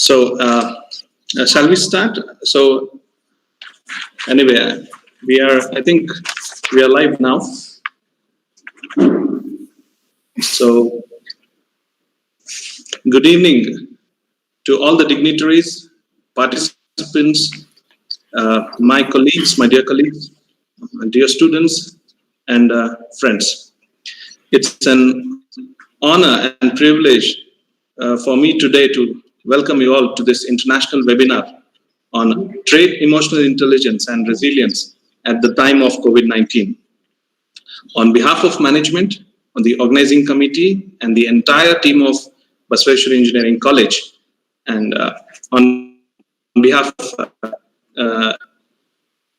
So, shall we start? So, anyway, I think we are live now. So, good evening to all the dignitaries, participants, my colleagues, my dear colleagues, dear students, and friends. It's an honor and privilege for me today to welcome you all to this international webinar on TraitEmotional Intelligence and Resilience at the time of COVID-19. On behalf of management, on the organizing committee, and the entire team of Basaveshwara Engineering College, and on behalf of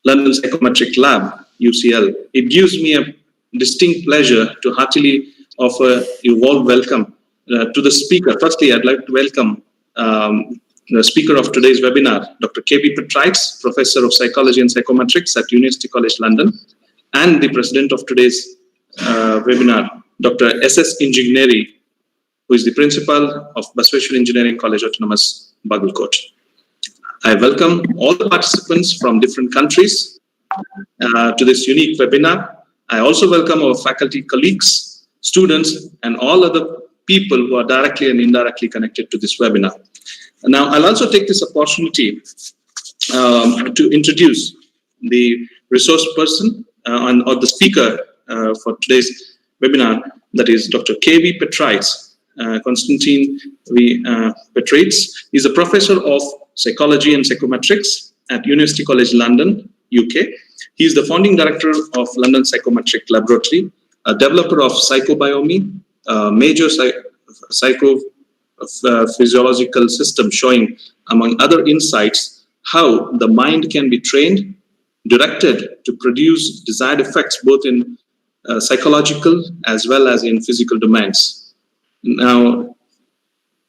London Psychometric Lab, UCL, it gives me a distinct pleasure to heartily offer you all welcome to the speaker. Firstly, I'd like to welcome the speaker of today's webinar, Dr. K.V Petrides, Professor of Psychology and Psychometrics at University College London, and the president of today's webinar, Dr. S.S. Ingigneri, who is the principal of Basaveshwara Engineering College Autonomous, Bagalkot. I welcome all the participants from different countries to this unique webinar. I also welcome our faculty colleagues, students, and all other people who are directly and indirectly connected to this webinar. Now, I'll also take this opportunity to introduce the resource person or the speaker for today's webinar, that is Dr. K.V Petrides, Konstantin V. Petrides. He's a professor of Psychology and Psychometrics at University College London, UK. He is the founding director of London Psychometric Laboratory, a developer of psychobiomy, a major psychophysiological system showing, among other insights, how the mind can be trained, directed to produce desired effects both in psychological as well as in physical domains. Now,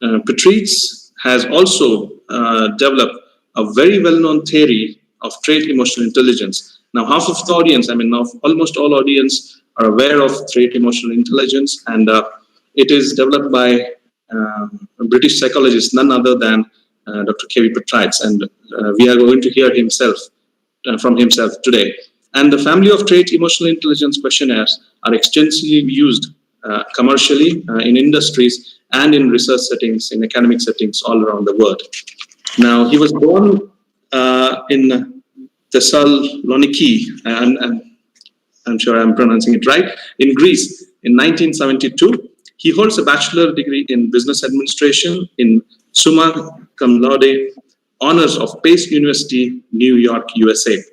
Petrides has also developed a very well-known theory of TraitEmotional Intelligence. Now, half of the audience, now almost all audience are aware of TraitEmotional Intelligence, and it is developed by a British psychologist, none other than Dr. K.V Petrides, and we are going to hear from himself today. And the family of TraitEmotional Intelligence questionnaires are extensively used commercially in industries and in research settings, in academic settings all around the world. Now, he was born in Thessaloniki, and I'm sure I'm pronouncing it right, in Greece in 1972. He holds a bachelor degree in business administration in summa cum laude honors of Pace University, New York, USA.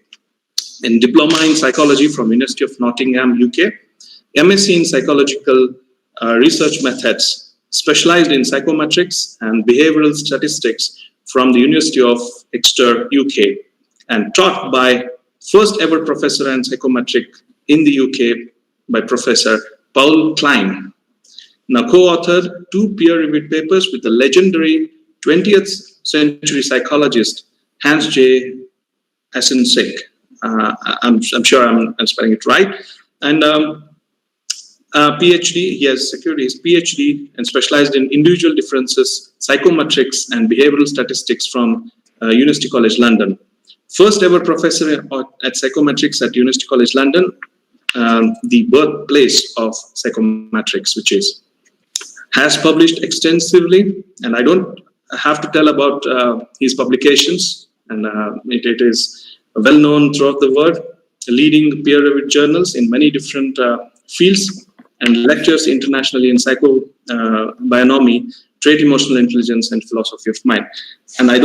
In diploma in psychology from University of Nottingham, UK. MSc in psychological research methods, specialized in psychometrics and behavioral statistics from the University of Exeter, UK, and taught by first ever professor in psychometric in the UK by Professor Paul Klein. Now, co-authored 2 peer-reviewed papers with the legendary 20th century psychologist Hans J. Hasensick. I'm sure I'm spelling it right. And PhD, he has secured his PhD and specialized in individual differences, psychometrics, and behavioral statistics from University College London. First ever professor at psychometrics at University College London, the birthplace of psychometrics, which is. Has published extensively, and I don't have to tell about his publications, and it is well known throughout the world, leading peer-reviewed journals in many different fields, and lectures internationally in psychobionomy, TraitEmotional Intelligence, and philosophy of mind. And I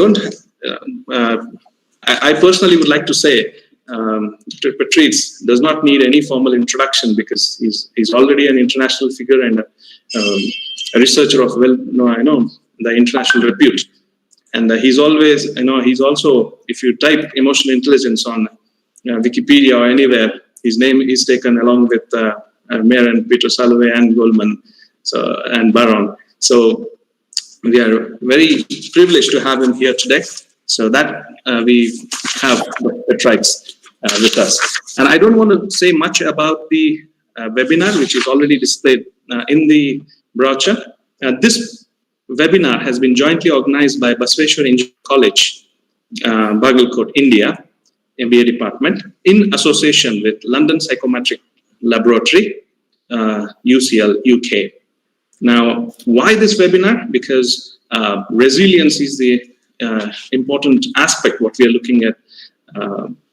personally would like to say Dr. Petrides does not need any formal introduction because he's already an international figure and a researcher of the international repute. And he's always, he's also, if you type emotional intelligence on Wikipedia or anywhere, his name is taken along with Mayer and Peter Salovey and Goldman and Baron. So we are very privileged to have him here today. So that we have Petrides with us. And I don't want to say much about the webinar, which is already displayed in the brochure. This webinar has been jointly organized by Basveshwar Engineering College, Bagalkot, India, MBA department, in association with London Psychometric Laboratory, UCL, UK. Now, why this webinar? Because resilience is the important aspect what we are looking at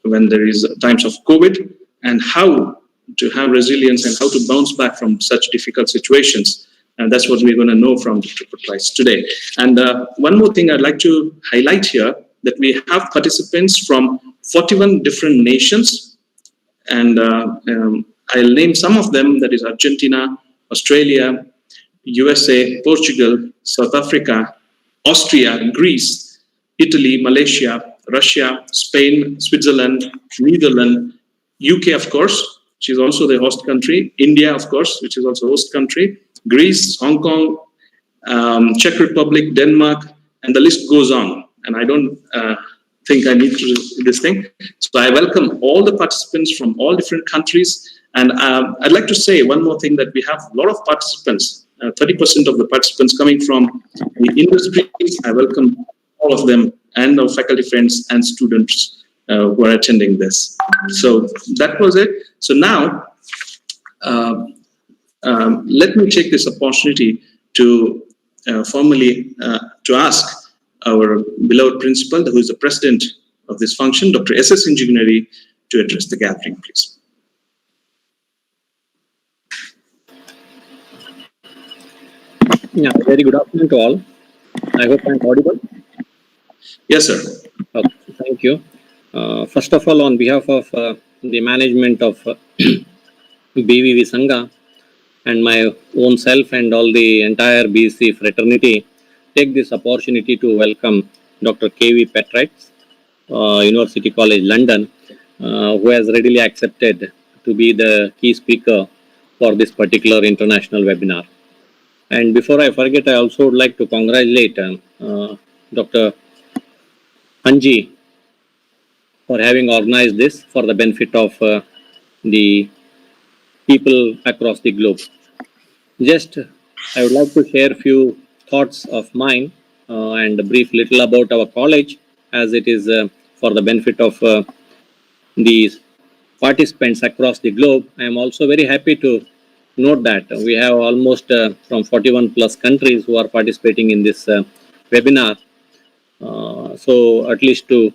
when there is times of COVID, and how to have resilience and how to bounce back from such difficult situations. And that's what we're going to know from Dr. Petrides today. And one more thing I'd like to highlight here, that we have participants from 41 different nations. And I'll name some of them, that is Argentina, Australia, USA, Portugal, South Africa, Austria, Greece, Italy, Malaysia, Russia, Spain, Switzerland, Netherlands, UK, of course, which is also the host country, India, of course, which is also host country, Greece, Hong Kong, Czech Republic, Denmark, and the list goes on. And I don't think I need to do this thing. So I welcome all the participants from all different countries. And I'd like to say one more thing, that we have a lot of participants, 30% of the participants coming from the industry. I welcome all of them, and our faculty friends and students who are attending this. So that was it. So now, let me take this opportunity to formally to ask our beloved principal, who is the president of this function, Dr. S.S. Engineering, to address the gathering, please. Yeah, very good afternoon to all. I hope I'm audible. Yes, sir. Okay, thank you. First of all, on behalf of the management of BVV Sangha and my own self and all the entire BC fraternity, take this opportunity to welcome Dr. K.V Petrides, University College London, who has readily accepted to be the key speaker for this particular international webinar. And before I forget, I also would like to congratulate Dr. Anji for having organized this for the benefit of the people across the globe. Just, I would like to share a few thoughts of mine and brief little about our college, as it is for the benefit of these participants across the globe. I am also very happy to note that we have almost from 41 plus countries who are participating in this webinar. So at least to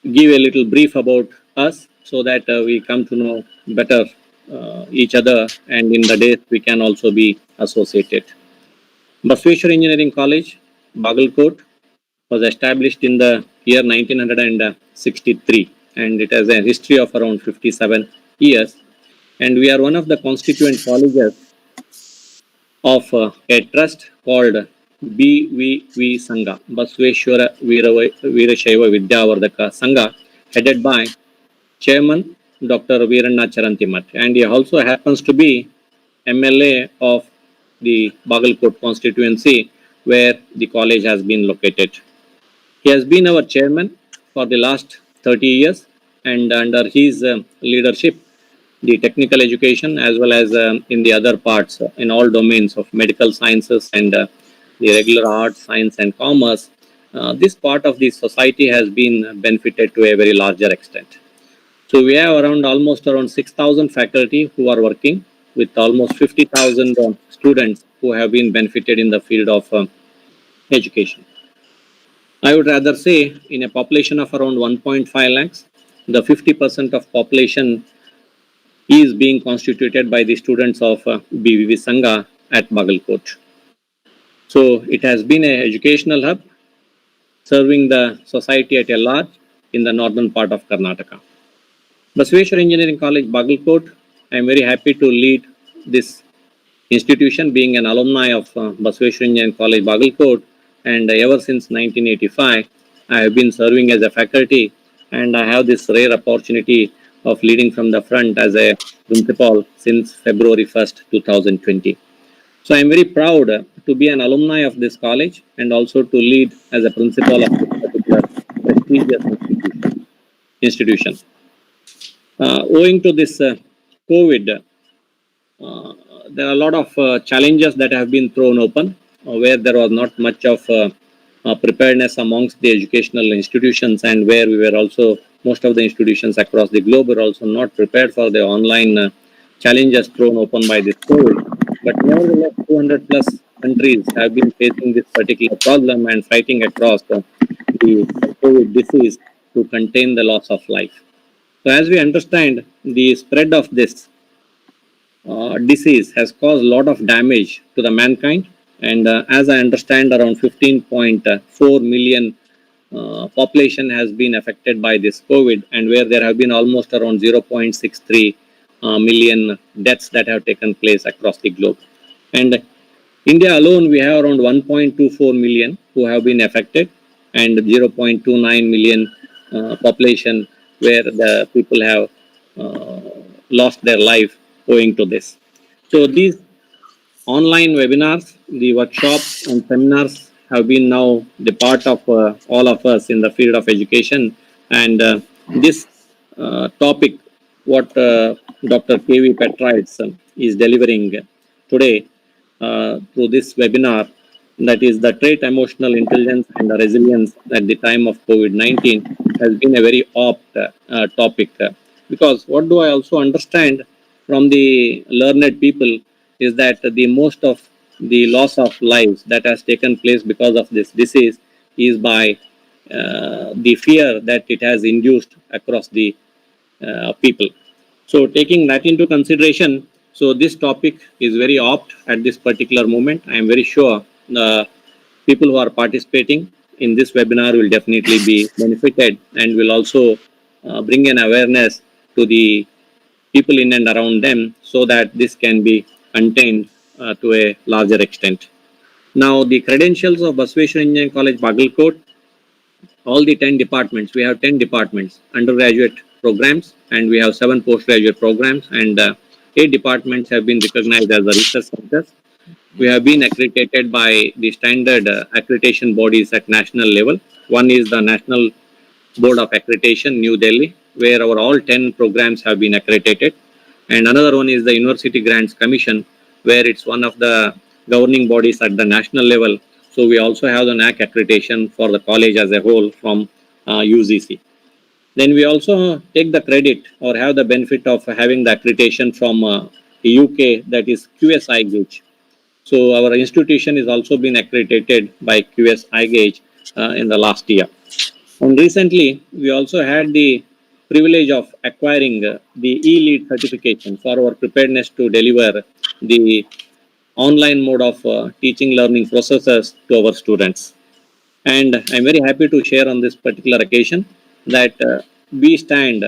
give a little brief about us, so that we come to know better each other, and in the days we can also be associated. Basveshwar Engineering College, Bagalkot, was established in the year 1963, and it has a history of around 57 years. And we are one of the constituent colleges of a trust called BVV Sangha, Basveshwara Veerashaiva Vidyavardhaka Sangha, headed by Chairman Dr. Veeranna Charantimat. And he also happens to be MLA of the Bagalkot constituency, where the college has been located. He has been our chairman for the last 30 years, and under his leadership, the technical education as well as in the other parts, in all domains of medical sciences and the regular arts, science and commerce, this part of the society has been benefited to a very larger extent. So we have almost around 6,000 faculty who are working, with almost 50,000 students who have been benefited in the field of education. I would rather say, in a population of around 1.5 lakhs, the 50% of population is being constituted by the students of BVV Sangha at Bagalkot. So it has been an educational hub serving the society at a large in the northern part of Karnataka. Basveshwar Engineering College, Bagalkot, I am very happy to lead this institution, being an alumni of Basveshwar Engineering College, Bagalkot, and ever since 1985, I have been serving as a faculty, and I have this rare opportunity of leading from the front as a principal since February 1st, 2020. So I am very proud to be an alumni of this college, and also to lead as a principal of this particular prestigious institution. Owing to this COVID, there are a lot of challenges that have been thrown open, where there was not much of preparedness amongst the educational institutions, and where we were also, most of the institutions across the globe were also not prepared for the online challenges thrown open by this COVID. But nevertheless, 200 plus countries have been facing this particular problem and fighting across the COVID disease to contain the loss of life. So as we understand, the spread of this disease has caused a lot of damage to the mankind, and as I understand, around 15.4 million population has been affected by this COVID, and where there have been almost around 0.63 million deaths that have taken place across the globe. And India alone, we have around 1.24 million who have been affected, and 0.29 million population where the people have lost their life owing to this. So these online webinars, the workshops and seminars have been now the part of all of us in the field of education. And this topic, what Dr. K.V. Petrides is delivering today through this webinar, that is the TraitEmotional Intelligence and the Resilience at the time of COVID-19, has been a very apt topic. Because what do I also understand from the learned people is that the most of the loss of lives that has taken place because of this disease is by the fear that it has induced across the people. So taking that into consideration, so this topic is very apt at this particular moment. I am very sure the people who are participating in this webinar will definitely be benefited and will also bring an awareness to the people in and around them, so that this can be contained to a larger extent. Now, the credentials of Basaveshwar Engineering College, Bagalkot, all the 10 departments, we have 10 departments, undergraduate programs, and we have 7 postgraduate programs, and 8 departments have been recognized as the research centers. We have been accredited by the standard accreditation bodies at national level. One is the National Board of Accreditation, New Delhi, where our all 10 programs have been accredited. And another one is the University Grants Commission, where it's one of the governing bodies at the national level. So we also have the NAC accreditation for the college as a whole from UGC. Then we also take the credit or have the benefit of having the accreditation from the UK, that is QS iGauge. So our institution is also been accredited by QS iGauge in the last year. And recently, we also had the privilege of acquiring the e-lead certification for our preparedness to deliver the online mode of teaching learning processes to our students. And I'm very happy to share on this particular occasion that we stand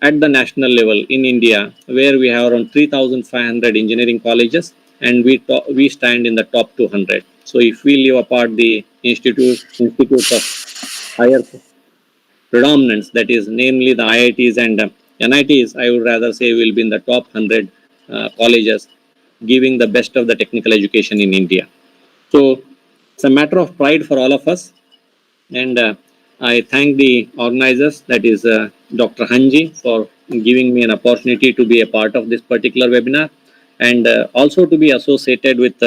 at the national level in India, where we have around 3,500 engineering colleges, and we stand in the top 200. So if we leave apart the institutes of higher predominance, that is namely the IITs and NITs, I would rather say will be in the top 100 colleges giving the best of the technical education in India. So it's a matter of pride for all of us, and I thank the organizers, that is Dr. Hanji, for giving me an opportunity to be a part of this particular webinar, and also to be associated with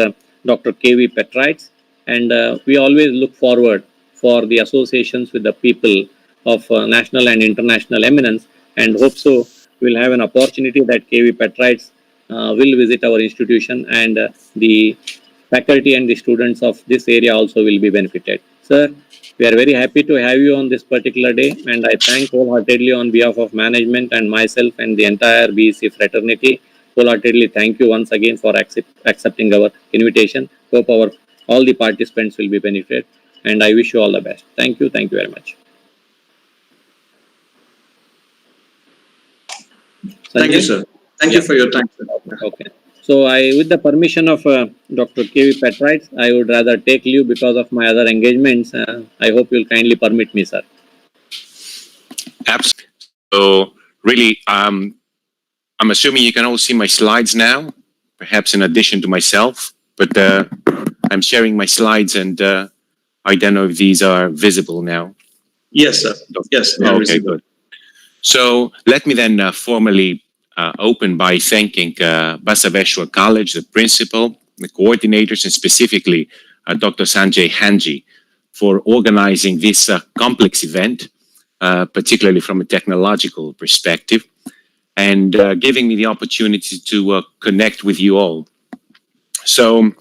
Dr. K.V. Petrides. And we always look forward for the associations with the people of national and international eminence, and hope so we'll have an opportunity that K.V. Petrides will visit our institution, and the faculty and the students of this area also will be benefited. Sir, we are very happy to have you on this particular day, and I thank wholeheartedly on behalf of management and myself and the entire BEC fraternity. Wholeheartedly thank you once again for accepting our invitation. Hope all the participants will be benefited, and I wish you all the best. Thank you very much. Sanjay? Thank you, sir. Thank you for your time, sir. Okay. So with the permission of Dr. K.V. Petrides, I would rather take leave because of my other engagements. I hope you'll kindly permit me, sir. Absolutely. So really, I'm assuming you can all see my slides now, perhaps in addition to myself, but I'm sharing my slides, and I don't know if these are visible now. Yes, sir. Yes, they are Okay, visible. good. So let me then formally open by thanking Basaveshwar College, the principal, the coordinators, and specifically Dr. Sanjay Hanji for organizing this complex event, particularly from a technological perspective, and giving me the opportunity to connect with you all. So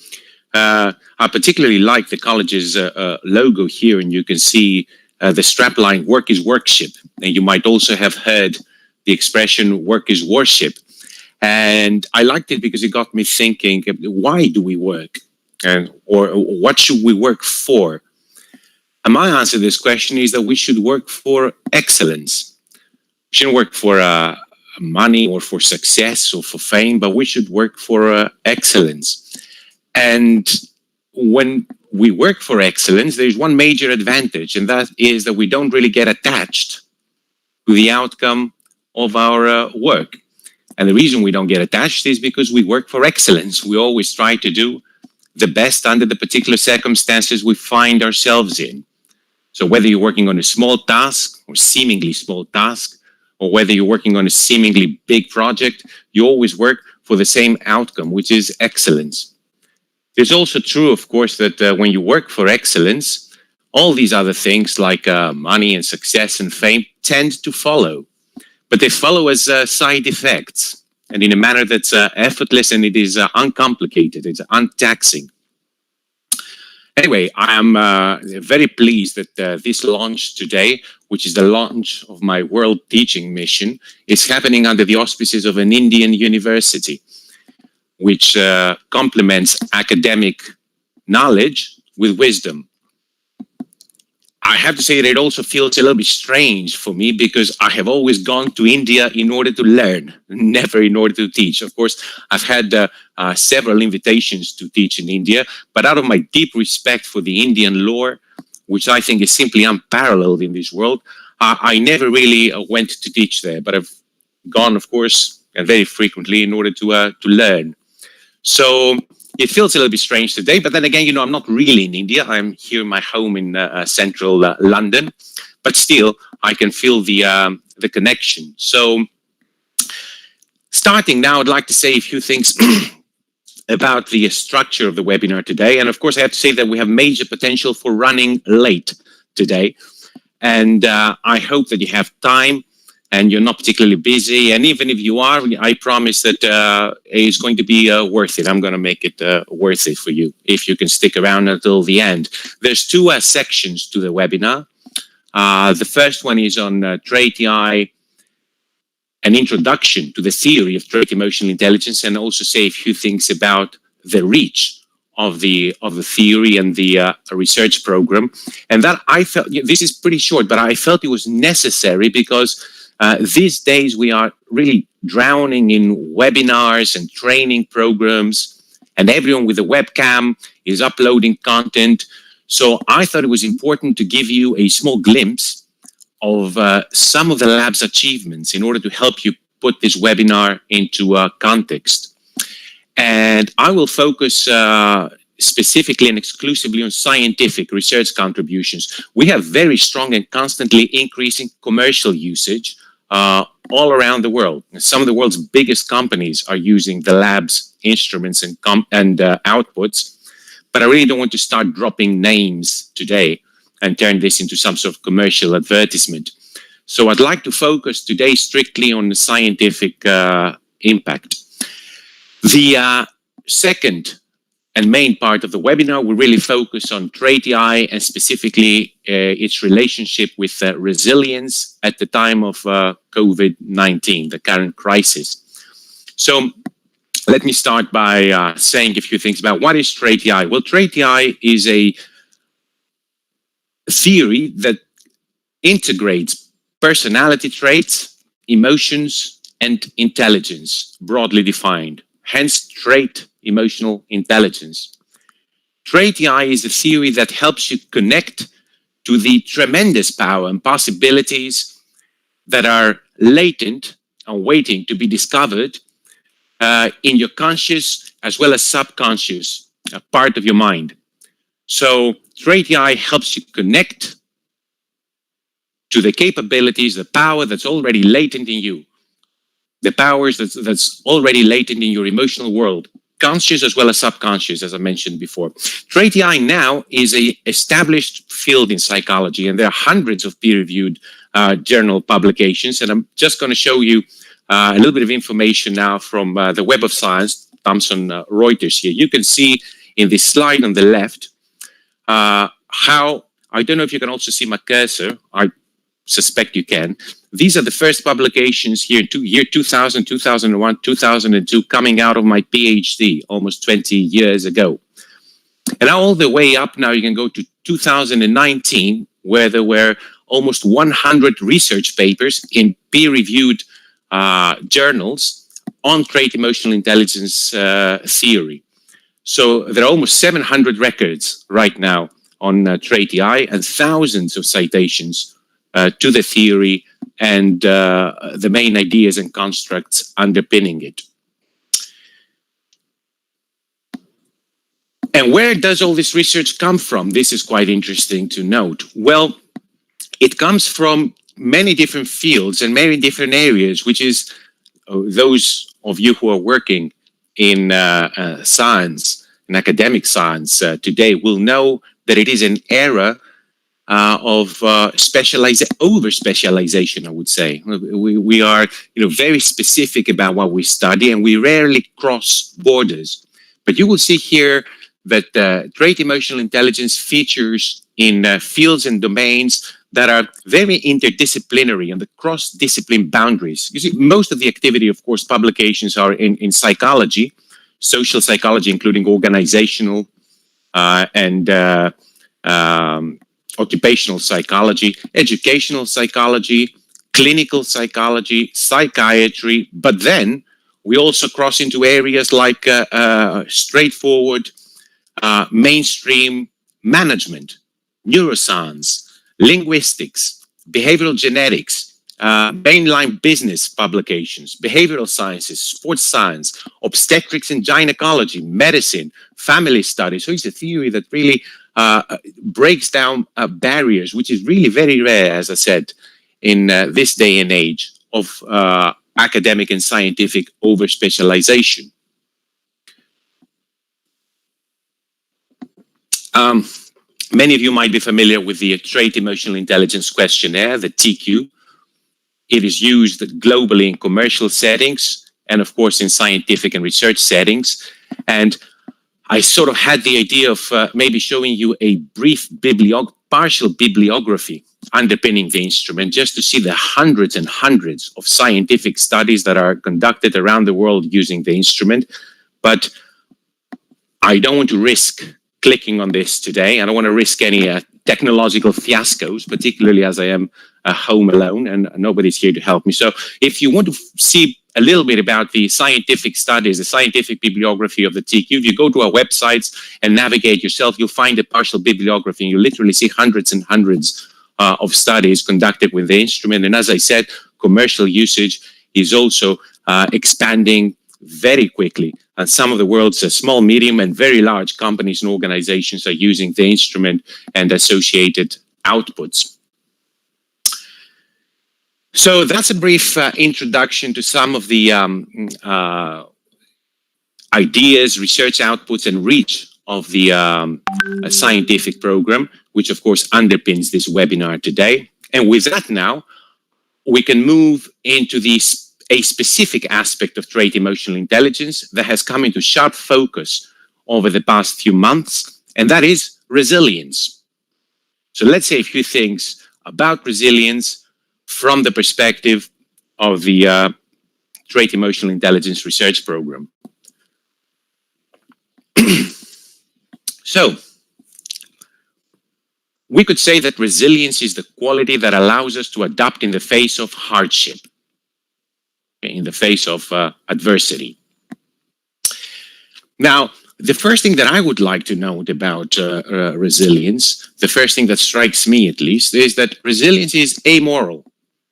I particularly like the college's logo here, and you can see the strapline, work is workship. And you might also have heard the expression work is worship. And I liked it because it got me thinking, why do we work? Or what should we work for? And my answer to this question is that we should work for excellence. We shouldn't work for money or for success or for fame, but we should work for excellence. And when we work for excellence, there's one major advantage, and that is that we don't really get attached to the outcome of our work. And the reason we don't get attached is because we work for excellence. We always try to do the best under the particular circumstances we find ourselves in. So whether you're working on a small task or seemingly small task, or whether you're working on a seemingly big project, you always work for the same outcome, which is excellence. It's also true, of course, that when you work for excellence, all these other things like money and success and fame tend to follow. But they follow as side effects, and in a manner that's effortless, and it is uncomplicated, it's untaxing. Anyway, I am very pleased that this launch today, which is the launch of my world teaching mission, is happening under the auspices of an Indian university, which complements academic knowledge with wisdom. I have to say that it also feels a little bit strange for me because I have always gone to India in order to learn, never in order to teach. Of course, I've had several invitations to teach in India, but out of my deep respect for the Indian lore, which I think is simply unparalleled in this world, I never really went to teach there, but I've gone, of course, and very frequently in order to learn. So it feels a little bit strange today, but then again, I'm not really in India. I'm here in my home in central London, but still, I can feel the connection. So, starting now, I'd like to say a few things about the structure of the webinar today. And of course, I have to say that we have major potential for running late today. And I hope that you have time and you're not particularly busy. And even if you are, I promise that it's going to be worth it. I'm going to make it worth it for you if you can stick around until the end. There's two sections to the webinar. The first one is on TraitEye, an introduction to the theory of TraitEmotional Intelligence, and also say a few things about the reach of the theory and the research program. And that I felt, this is pretty short, but I felt it was necessary because these days we are really drowning in webinars and training programs, and everyone with a webcam is uploading content. So I thought it was important to give you a small glimpse of some of the lab's achievements in order to help you put this webinar into context. And I will focus specifically and exclusively on scientific research contributions. We have very strong and constantly increasing commercial usage all around the world. Some of the world's biggest companies are using the lab's instruments and outputs, but I really don't want to start dropping names today and turn this into some sort of commercial advertisement. So I'd like to focus today strictly on the scientific impact. The second and main part of the webinar will really focus on TraitEye and specifically its relationship with resilience at the time of COVID-19, the current crisis. So let me start by saying a few things about what is TraitEye. Well, TraitEye is a theory that integrates personality traits, emotions, and intelligence, broadly defined. Hence, TraitEmotional Intelligence. TraitEye is a theory that helps you connect to the tremendous power and possibilities that are latent and waiting to be discovered in your conscious as well as subconscious part of your mind. So TraitEye helps you connect to the capabilities, the power that's already latent in you, the powers that's already latent in your emotional world. conscious as well as subconscious, as I mentioned before. TraitEye now is a established field in psychology, and there are hundreds of peer-reviewed journal publications. And I'm just going to show you a little bit of information now from the Web of Science, Thomson Reuters here. You can see in this slide on the left how, I don't know if you can also see my cursor, I suspect you can. These are the first publications here in year 2000, 2001, 2002, coming out of my PhD almost 20 years ago. And all the way up now, you can go to 2019, where there were almost 100 research papers in peer-reviewed journals on TraitEmotional Intelligence theory. So there are almost 700 records right now on TraitEye and thousands of citations to the theory and the main ideas and constructs underpinning it. And where does all this research come from? This is quite interesting to note. Well, it comes from many different fields and many different areas, which is those of you who are working in science, in academic science today will know that it is an era of over-specialization, I would say. We are very specific about what we study, and we rarely cross borders. But you will see here that TraitEmotional Intelligence features in fields and domains that are very interdisciplinary and the cross-discipline boundaries. You see, most of the activity, of course, publications are in psychology, social psychology, including organizational and occupational psychology, educational psychology, clinical psychology, psychiatry, but then we also cross into areas like straightforward mainstream management, neuroscience, linguistics, behavioral genetics, mainline business publications, behavioral sciences, sports science, obstetrics and gynecology, medicine, family studies. So it's a theory that really breaks down barriers, which is really very rare, as I said, in this day and age of academic and scientific over-specialization. Many of you might be familiar with the TraitEmotional Intelligence Questionnaire, the TQ. It is used globally in commercial settings and, of course, in scientific and research settings. And I sort of had the idea of maybe showing you a brief partial bibliography underpinning the instrument, just to see the hundreds and hundreds of scientific studies that are conducted around the world using the instrument. But I don't want to risk clicking on this today. I don't want to risk any technological fiascos, particularly as I am home alone and nobody's here to help me. So if you want to see a little bit about the scientific studies, the scientific bibliography of the TQ, if you go to our websites and navigate yourself, you'll find a partial bibliography, and you literally see hundreds and hundreds of studies conducted with the instrument. And as I said, commercial usage is also expanding very quickly. And some of the world's small, medium, and very large companies and organizations are using the instrument and associated outputs. So that's a brief introduction to some of the ideas, research outputs, and reach of the scientific program, which of course underpins this webinar today. And with that now, we can move into a specific aspect of TraitEmotional Intelligence that has come into sharp focus over the past few months, and that is resilience. So let's say a few things about resilience from the perspective of the TraitEmotional Intelligence Research Program. So, we could say that resilience is the quality that allows us to adapt in the face of hardship, in the face of adversity. Now, the first thing that I would like to note about resilience, the first thing that strikes me at least, is that resilience is amoral.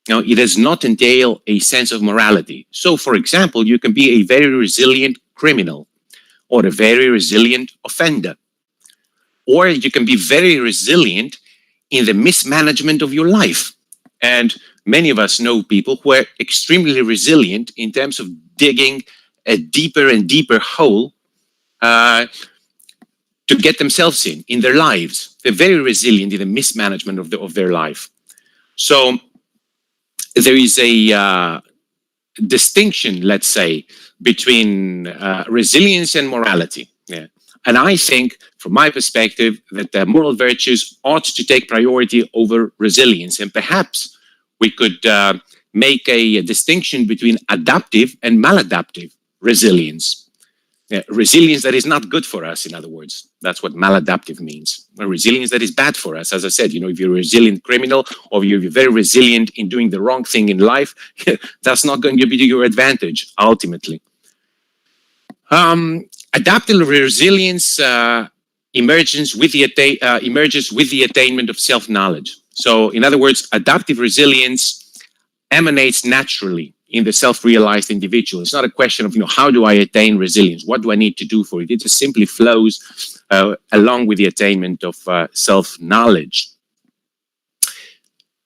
Now, it does not entail a sense of morality. So, for example, you can be a very resilient criminal or a very resilient offender. Or you can be very resilient in the mismanagement of your life. And many of us know people who are extremely resilient in terms of digging a deeper and deeper hole to get themselves in their lives. They're very resilient in the mismanagement of their life. So there is a distinction, let's say, between resilience and morality. Yeah. And I think, from my perspective, that the moral virtues ought to take priority over resilience. And perhaps we could make a distinction between adaptive and maladaptive resilience. Resilience that is not good for us, in other words. That's what maladaptive means. A resilience that is bad for us. As I said, if you're a resilient criminal or you're very resilient in doing the wrong thing in life, that's not going to be to your advantage, ultimately. Adaptive resilience emerges with the attainment of self-knowledge. So, in other words, adaptive resilience emanates naturally in the self-realized individual. It's not a question of, how do I attain resilience? What do I need to do for it? It just simply flows along with the attainment of self-knowledge.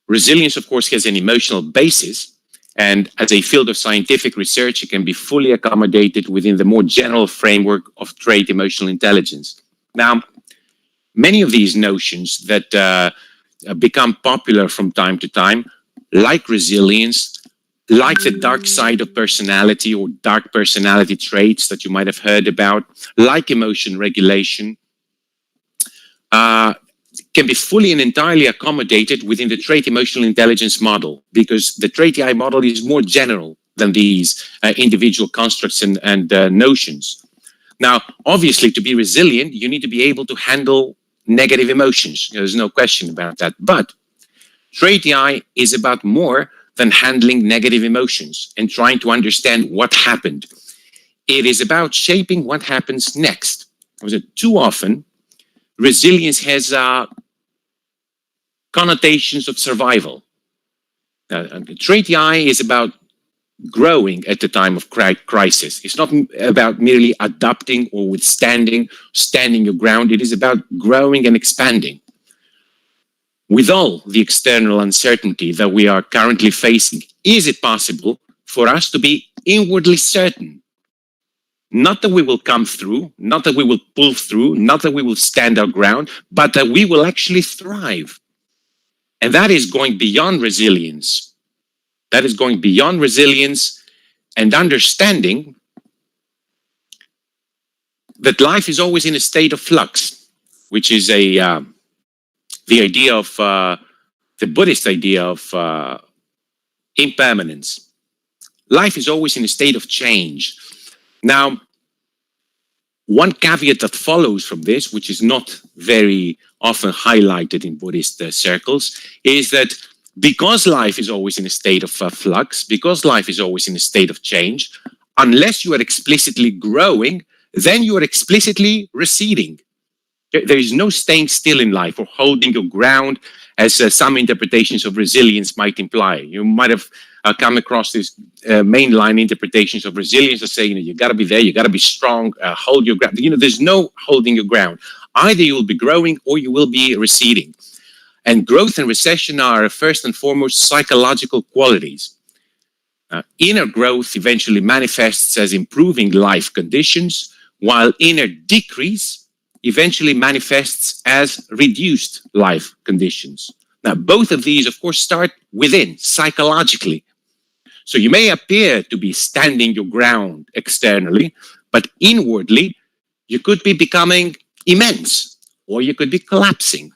Resilience, of course, has an emotional basis, and as a field of scientific research, it can be fully accommodated within the more general framework of TraitEmotional Intelligence. Now, many of these notions that become popular from time to time, like resilience, like the dark side of personality or dark personality traits that you might have heard about, like emotion regulation, can be fully and entirely accommodated within the TraitEmotional Intelligence model, because the TraitEye model is more general than these individual constructs and notions. Now, obviously, to be resilient, you need to be able to handle negative emotions. There's no question about that. But TraitEye is about more than handling negative emotions and trying to understand what happened. It is about shaping what happens next. Too often, resilience has connotations of survival. TraitEye is about growing at the time of crisis. It's not about merely adapting or withstanding, standing your ground. It is about growing and expanding. With all the external uncertainty that we are currently facing, is it possible for us to be inwardly certain? Not that we will come through, not that we will pull through, not that we will stand our ground, but that we will actually thrive. And that is going beyond resilience. That is going beyond resilience and understanding that life is always in a state of flux, which is the idea of the Buddhist idea of impermanence. Life is always in a state of change. Now, one caveat that follows from this, which is not very often highlighted in Buddhist circles, is that because life is always in a state of flux, because life is always in a state of change, unless you are explicitly growing, then you are explicitly receding. There is no staying still in life or holding your ground, as some interpretations of resilience might imply. You might have come across these mainline interpretations of resilience that say, you got to be there, you got to be strong, hold your ground. There's no holding your ground. Either you will be growing or you will be receding. And growth and recession are first and foremost psychological qualities. Inner growth eventually manifests as improving life conditions, while inner decrease eventually manifests as reduced life conditions. Now, both of these, of course, start within, psychologically. So you may appear to be standing your ground externally, but inwardly, you could be becoming immense, or you could be collapsing.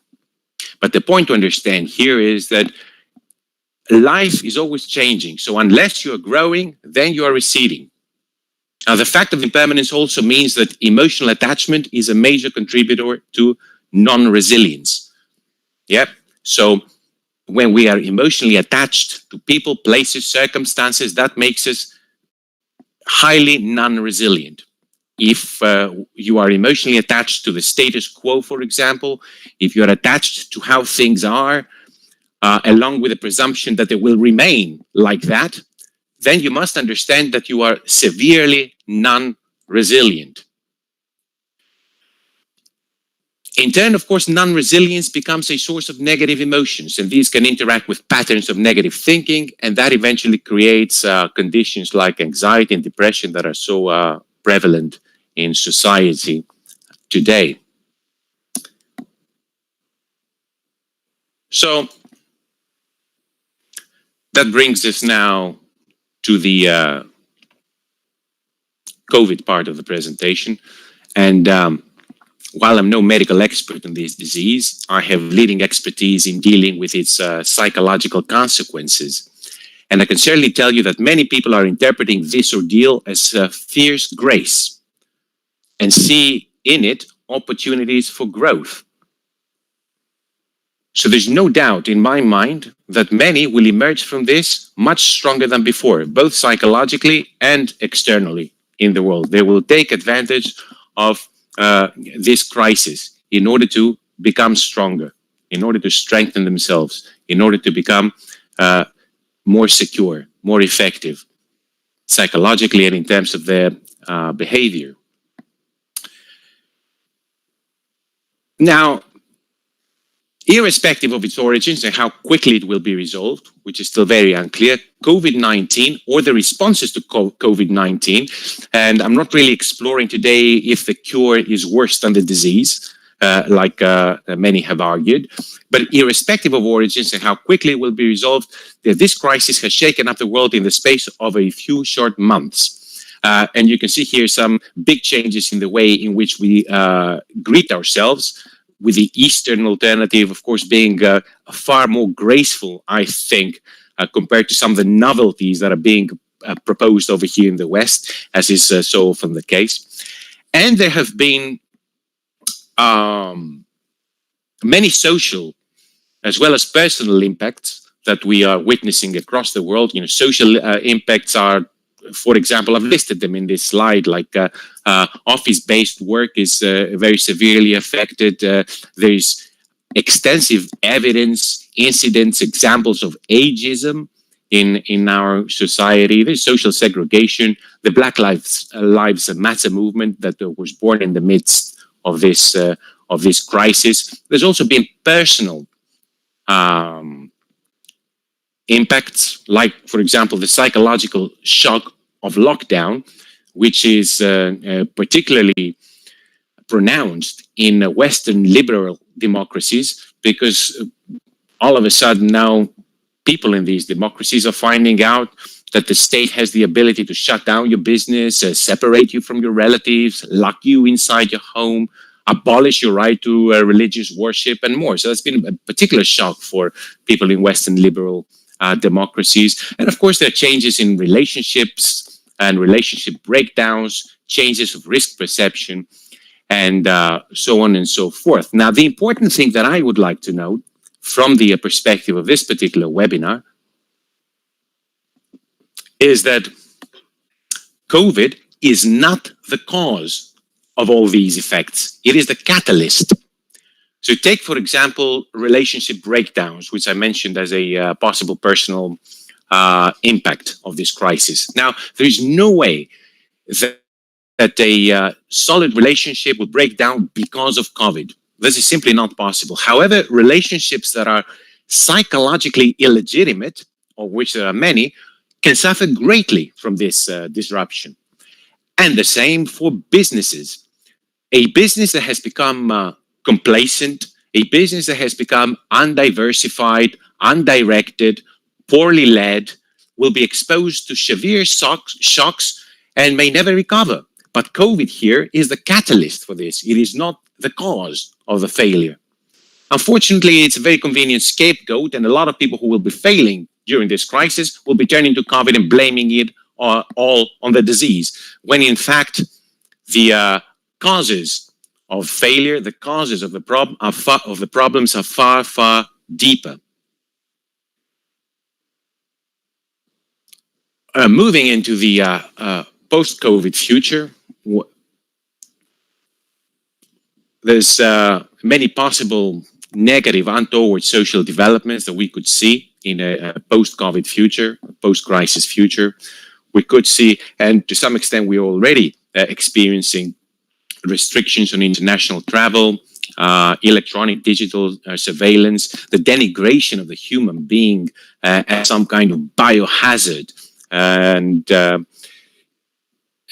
But the point to understand here is that life is always changing. So unless you're growing, then you are receding. Now, the fact of impermanence also means that emotional attachment is a major contributor to non-resilience. Yep. So when we are emotionally attached to people, places, circumstances, that makes us highly non-resilient. If you are emotionally attached to the status quo, for example, if you are attached to how things are, along with the presumption that they will remain like that, then you must understand that you are severely non-resilient. In turn, of course, non-resilience becomes a source of negative emotions, and these can interact with patterns of negative thinking, and that eventually creates conditions like anxiety and depression that are so prevalent in society today. So that brings us now to the COVID part of the presentation. And while I'm no medical expert in this disease, I have leading expertise in dealing with its psychological consequences. And I can certainly tell you that many people are interpreting this ordeal as fierce grace and see in it opportunities for growth. So there's no doubt in my mind that many will emerge from this much stronger than before, both psychologically and externally in the world. They will take advantage of this crisis in order to become stronger, in order to strengthen themselves, in order to become more secure, more effective, psychologically and in terms of their behavior. Now, irrespective of its origins and how quickly it will be resolved, which is still very unclear, COVID-19 or the responses to COVID-19, and I'm not really exploring today if the cure is worse than the disease, like many have argued, but irrespective of origins and how quickly it will be resolved, this crisis has shaken up the world in the space of a few short months. And you can see here some big changes in the way in which we greet ourselves, with the Eastern alternative, of course, being far more graceful, I think, compared to some of the novelties that are being proposed over here in the West, as is so often the case. And there have been many social as well as personal impacts that we are witnessing across the world. You know, social impacts are, for example, I've listed them in this slide, like office-based work is very severely affected. There is extensive evidence, incidents, examples of ageism in our society. There's social segregation, the Black Lives Matter movement that was born in the midst of this crisis. There's also been personal impacts, like, for example, the psychological shock of lockdown, which is particularly pronounced in Western liberal democracies, because all of a sudden now people in these democracies are finding out that the state has the ability to shut down your business, separate you from your relatives, lock you inside your home, abolish your right to religious worship, and more. So that's been a particular shock for people in Western liberal democracies. And of course, there are changes in relationships and relationship breakdowns, changes of risk perception, and so on and so forth. Now, the important thing that I would like to note from the perspective of this particular webinar is that COVID is not the cause of all these effects. It is the catalyst. So take, for example, relationship breakdowns, which I mentioned as a possible personal impact of this crisis. Now, there is no way that a solid relationship would break down because of COVID. This is simply not possible. However, relationships that are psychologically illegitimate, of which there are many, can suffer greatly from this disruption. And the same for businesses. A business that has become complacent, a business that has become undiversified, undirected, poorly led, will be exposed to severe shocks and may never recover. But COVID here is the catalyst for this. It is not the cause of the failure. Unfortunately, it's a very convenient scapegoat, and a lot of people who will be failing during this crisis will be turning to COVID and blaming it all on the disease, when in fact the causes of failure, the causes of the problems are far, far deeper. Moving into the post-COVID future, there's many possible negative, untoward social developments that we could see in a post-COVID future, post-crisis future. We could see, and to some extent we're already experiencing, restrictions on international travel, electronic digital surveillance, the denigration of the human being as some kind of biohazard, and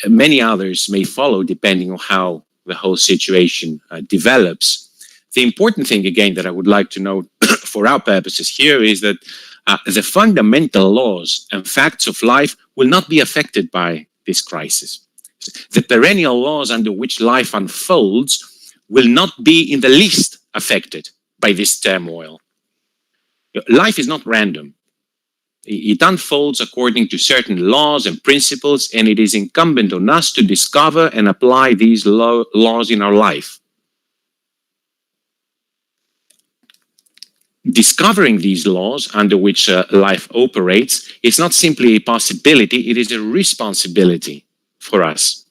many others may follow depending on how the whole situation develops. The important thing, again, that I would like to note for our purposes here is that the fundamental laws and facts of life will not be affected by this crisis. The perennial laws under which life unfolds will not be in the least affected by this turmoil. Life is not random. It unfolds according to certain laws and principles, and it is incumbent on us to discover and apply these laws in our life. Discovering these laws under which life operates is not simply a possibility, it is a responsibility for us.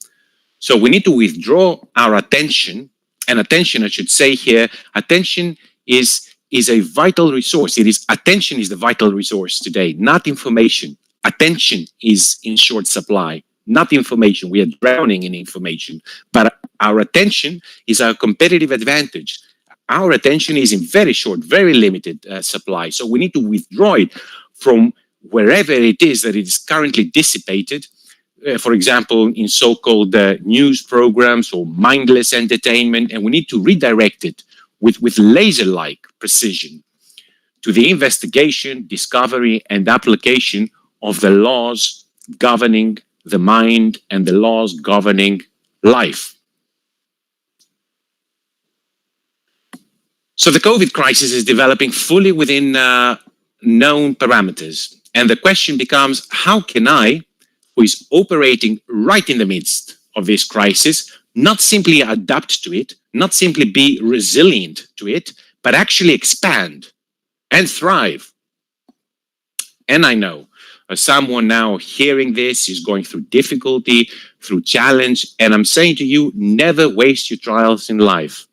So we need to withdraw our attention, and attention, I should say here, attention is a vital resource. Attention is the vital resource today, not information. Attention is in short supply, not information. We are drowning in information, but our attention is our competitive advantage. Our attention is in very short, very limited supply. So we need to withdraw it from wherever it is that it is currently dissipated. For example, in so-called news programs or mindless entertainment, and we need to redirect it with laser-like precision to the investigation, discovery, and application of the laws governing the mind and the laws governing life. So the COVID crisis is developing fully within known parameters. And the question becomes, how can I, who is operating right in the midst of this crisis, not simply adapt to it, not simply be resilient to it, but actually expand and thrive? And I know someone now hearing this is going through difficulty, through challenge, and I'm saying to you, never waste your trials in life.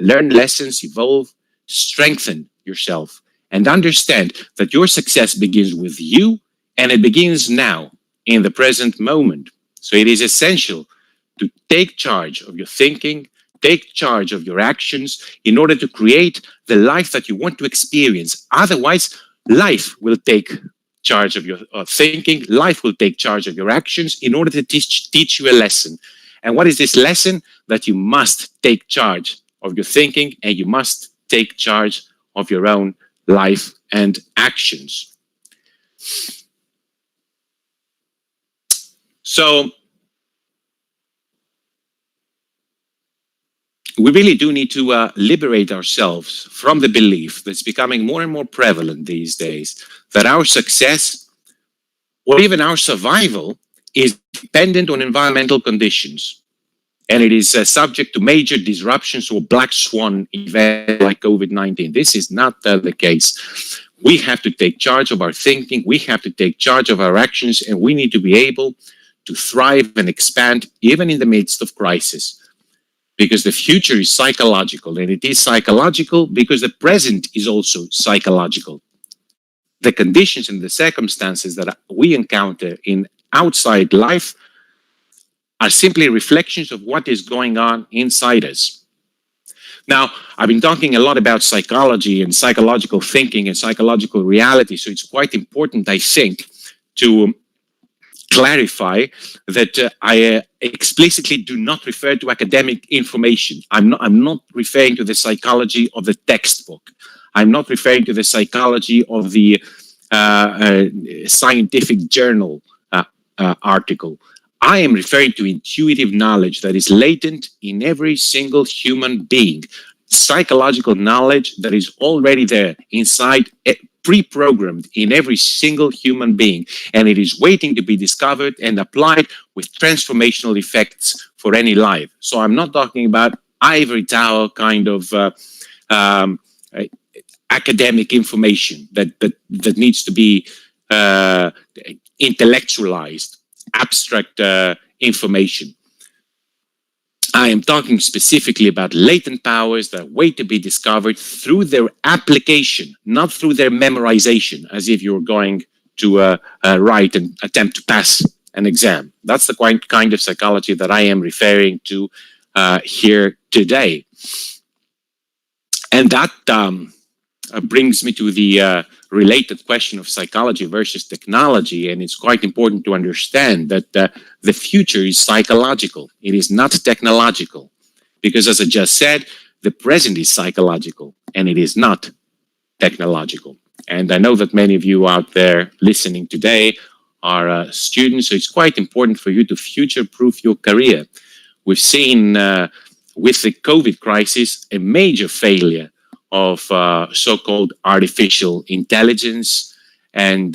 Learn lessons, evolve, strengthen yourself, and understand that your success begins with you, and it begins now in the present moment. So it is essential to take charge of your thinking, take charge of your actions in order to create the life that you want to experience. Otherwise, life will take charge of your thinking, life will take charge of your actions in order to teach you a lesson. And what is this lesson? That you must take charge of your thinking, and you must take charge of your own life and actions. So we really do need to liberate ourselves from the belief that's becoming more and more prevalent these days, that our success or even our survival is dependent on environmental conditions. And it is subject to major disruptions or black swan events like COVID-19. This is not the case. We have to take charge of our thinking. We have to take charge of our actions, and we need to be able to thrive and expand even in the midst of crisis. Because the future is psychological, and it is psychological because the present is also psychological. The conditions and the circumstances that we encounter in outside life are simply reflections of what is going on inside us. Now, I've been talking a lot about psychology and psychological thinking and psychological reality, so it's quite important, I think, to clarify that I explicitly do not refer to academic information. I'm not referring to the psychology of the textbook. I'm not referring to the psychology of the scientific journal article. I am referring to intuitive knowledge that is latent in every single human being. Psychological knowledge that is already there inside, pre-programmed in every single human being. And it is waiting to be discovered and applied with transformational effects for any life. So I'm not talking about ivory tower kind of academic information that needs to be intellectualized. Abstract information. I am talking specifically about latent powers that wait to be discovered through their application, not through their memorization, as if you're going to write and attempt to pass an exam. That's the kind of psychology that I am referring to here today. And that brings me to the related question of psychology versus technology. And it's quite important to understand that the future is psychological. It is not technological. Because as I just said, the present is psychological and it is not technological. And I know that many of you out there listening today are students, so it's quite important for you to future-proof your career. We've seen with the COVID crisis a major failure of so-called artificial intelligence and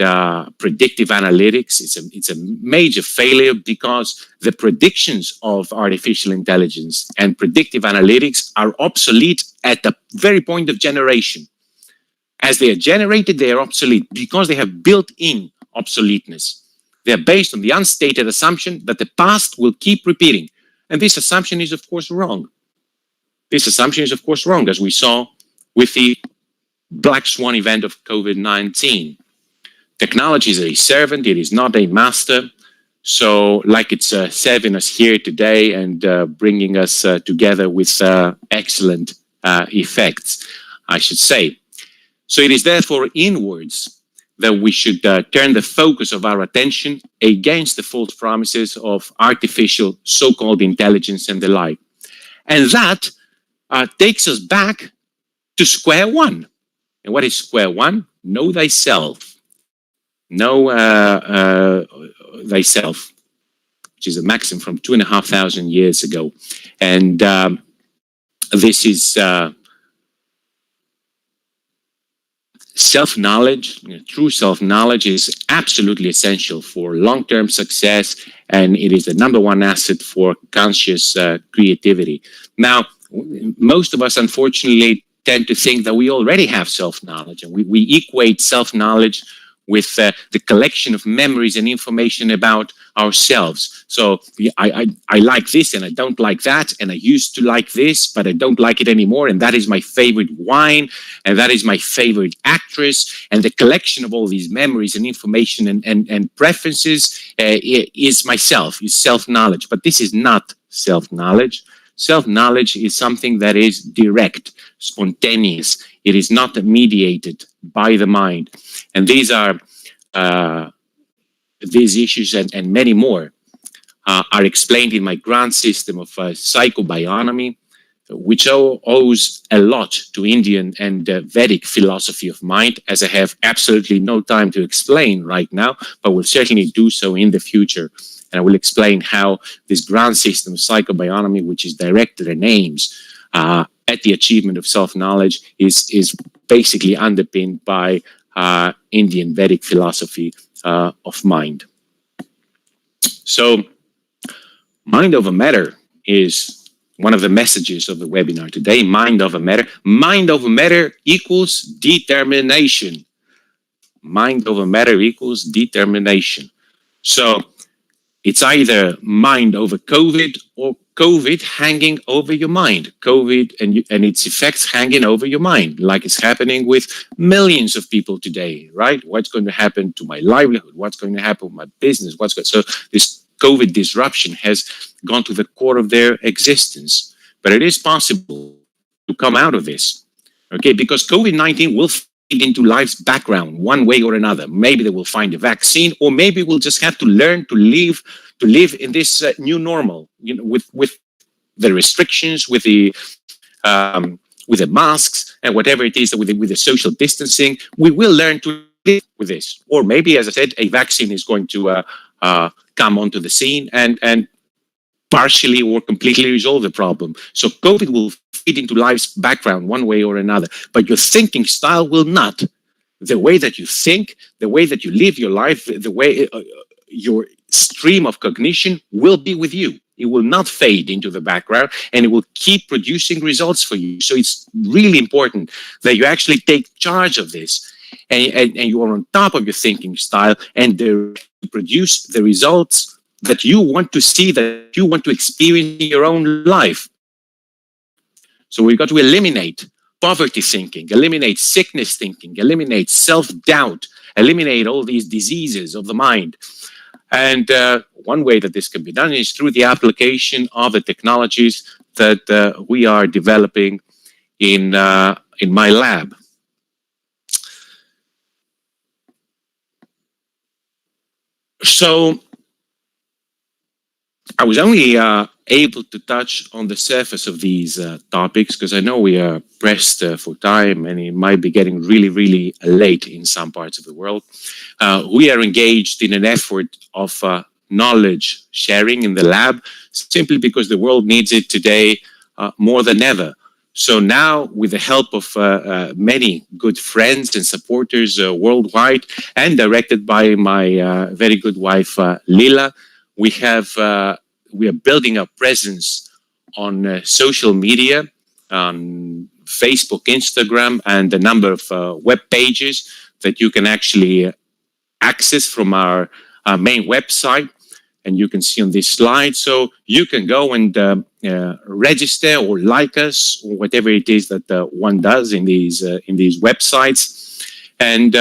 predictive analytics. It's a major failure because the predictions of artificial intelligence and predictive analytics are obsolete at the very point of generation. As they are generated, they are obsolete because they have built-in obsoleteness. They are based on the unstated assumption that the past will keep repeating. And this assumption is, of course, wrong. This assumption is, of course, wrong, as we saw with the black swan event of COVID-19. Technology is a servant, it is not a master. So like it's serving us here today and bringing us together with excellent effects, I should say. So it is therefore inwards that we should turn the focus of our attention against the false promises of artificial so-called intelligence and the like. And that takes us back to square one. And what is square one? Know thyself. Know thyself, which is a maxim from 2,500 years ago. And this is self-knowledge. True self-knowledge is absolutely essential for long-term success, and it is the number one asset for conscious creativity. Now, most of us, unfortunately, tend to think that we already have self-knowledge, and we equate self-knowledge with the collection of memories and information about ourselves. So I like this and I don't like that, and I used to like this, but I don't like it anymore, and that is my favorite wine, and that is my favorite actress, and the collection of all these memories and information and preferences is myself, is self-knowledge. But this is not self-knowledge. Self-knowledge is something that is direct, spontaneous. It is not mediated by the mind. And these are these issues and many more are explained in my grand system of psychobionomy, which owes a lot to Indian and Vedic philosophy of mind, as I have absolutely no time to explain right now, but will certainly do so in the future. And I will explain how this grand system of psychobionomy, which is directed and aims at the achievement of self-knowledge, is basically underpinned by Indian Vedic philosophy of mind. So, mind over matter is one of the messages of the webinar today. Mind over matter. Mind over matter equals determination. Mind over matter equals determination. So, it's either mind over COVID or COVID hanging over your mind. COVID and its effects hanging over your mind, like it's happening with millions of people today, right? What's going to happen to my livelihood? What's going to happen with my business? So this COVID disruption has gone to the core of their existence. But it is possible to come out of this, okay? Because COVID-19 will feed into life's background one way or another. Maybe they will find a vaccine, or maybe we'll just have to learn to live in this new normal, you know, with the restrictions, with the masks and whatever it is, with the social distancing. We will learn to live with this. Or maybe, as I said, a vaccine is going to come onto the scene and partially or completely resolve the problem. So COVID will feed into life's background one way or another, but your thinking style will not. The way that you think, the way that you live your life, the way your stream of cognition will be with you. It will not fade into the background, and it will keep producing results for you. So it's really important that you actually take charge of this, and you are on top of your thinking style and produce the results that you want to see, that you want to experience in your own life. So we've got to eliminate poverty thinking, eliminate sickness thinking, eliminate self-doubt, eliminate all these diseases of the mind. And one way that this can be done is through the application of the technologies that we are developing in my lab. So I was only able to touch on the surface of these topics because I know we are pressed for time and it might be getting really, really late in some parts of the world. We are engaged in an effort of knowledge sharing in the lab simply because the world needs it today more than ever. So now, with the help of many good friends and supporters worldwide and directed by my very good wife, Lila, we are building a presence on social media, on Facebook, Instagram, and a number of web pages that you can actually access from our main website. And you can see on this slide. So you can go and register or like us, or whatever it is that one does in these websites, and